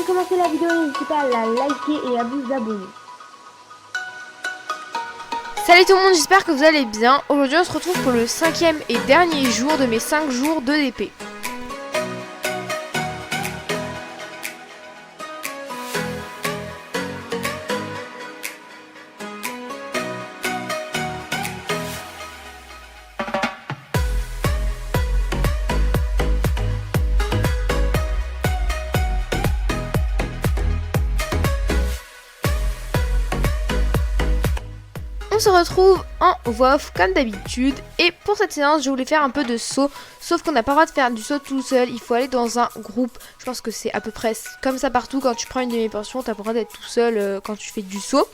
de commencer la vidéo, n'hésitez pas à la liker et à vous abonner. Salut tout le monde, j'espère que vous allez bien. Aujourd'hui on se retrouve pour le 5e et dernier jour de mes 5 jours de DP. On se retrouve en voix off comme d'habitude et pour cette séance je voulais faire un peu de saut, sauf qu'on n'a pas le droit de faire du saut tout seul, il faut aller dans un groupe. Je pense que c'est à peu près comme ça partout, quand tu prends une demi-portion t'as pas le droit d'être tout seul quand tu fais du saut.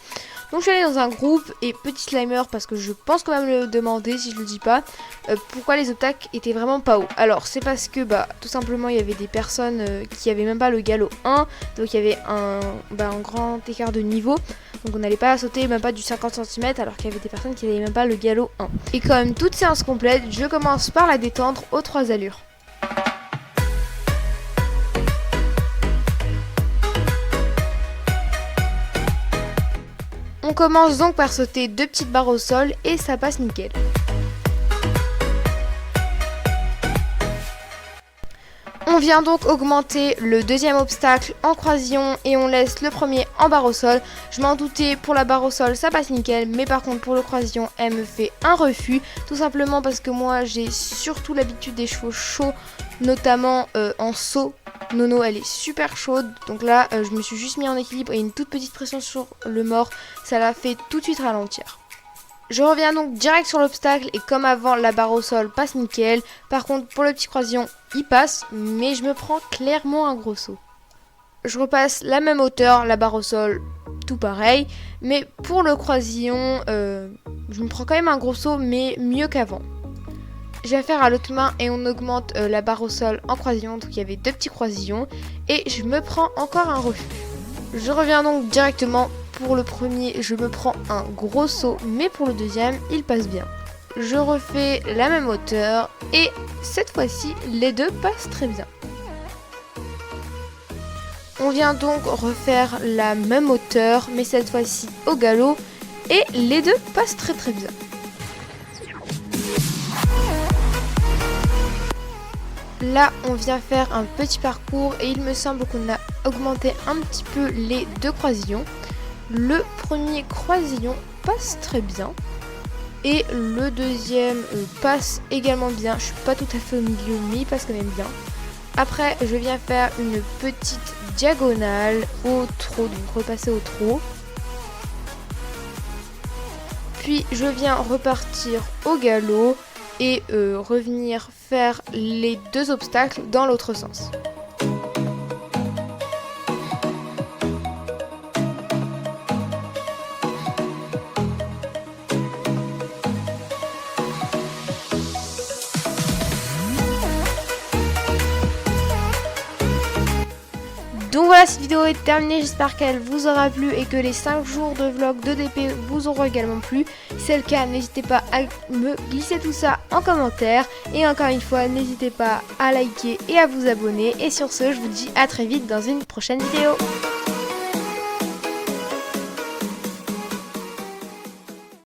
Donc je suis allée dans un groupe et petit slimer parce que je pense qu'on va me le demander si je le dis pas, pourquoi les obstacles étaient vraiment pas hauts. Alors c'est parce que tout simplement il y avait des personnes qui avaient même pas le galop 1, donc il y avait un grand écart de niveau. Donc on n'allait pas sauter même pas du 50 cm alors qu'il y avait des personnes qui n'avaient même pas le galop 1. Et comme toute séance complète, je commence par la détendre aux 3 allures. On commence donc par sauter 2 petites barres au sol et ça passe nickel. On vient donc augmenter le deuxième obstacle en croisillon et on laisse le premier en barre au sol. Je m'en doutais, pour la barre au sol ça passe nickel, mais par contre pour le croisillon elle me fait un refus. Tout simplement parce que moi j'ai surtout l'habitude des chevaux chauds, notamment en saut. Nono elle est super chaude, donc là je me suis juste mis en équilibre et une toute petite pression sur le mort, ça l'a fait tout de suite ralentir. Je reviens donc direct sur l'obstacle et comme avant la barre au sol passe nickel. Par contre pour le petit croisillon il passe mais je me prends clairement un gros saut. Je repasse la même hauteur, la barre au sol tout pareil. Mais pour le croisillon je me prends quand même un gros saut mais mieux qu'avant. J'ai affaire à l'autre main et on augmente la barre au sol en croisillon. Donc il y avait 2 petits croisillons et je me prends encore un refus. Je reviens donc directement. Pour le premier, je me prends un gros saut, mais pour le deuxième, il passe bien. Je refais la même hauteur et cette fois-ci, les deux passent très bien. On vient donc refaire la même hauteur, mais cette fois-ci au galop et les deux passent très bien. Là, on vient faire un petit parcours et il me semble qu'on a augmenté un petit peu les 2 croisillons. Le premier croisillon passe très bien et le deuxième passe également bien. Je suis pas tout à fait au milieu mais il passe quand même bien. Après je viens faire une petite diagonale au trot, donc repasser au trot. Puis je viens repartir au galop et revenir faire les 2 obstacles dans l'autre sens. Donc voilà, cette vidéo est terminée, j'espère qu'elle vous aura plu et que les 5 jours de vlog de DP vous auront également plu. Si c'est le cas, n'hésitez pas à me glisser tout ça en commentaire. Et encore une fois, n'hésitez pas à liker et à vous abonner. Et sur ce, je vous dis à très vite dans une prochaine vidéo.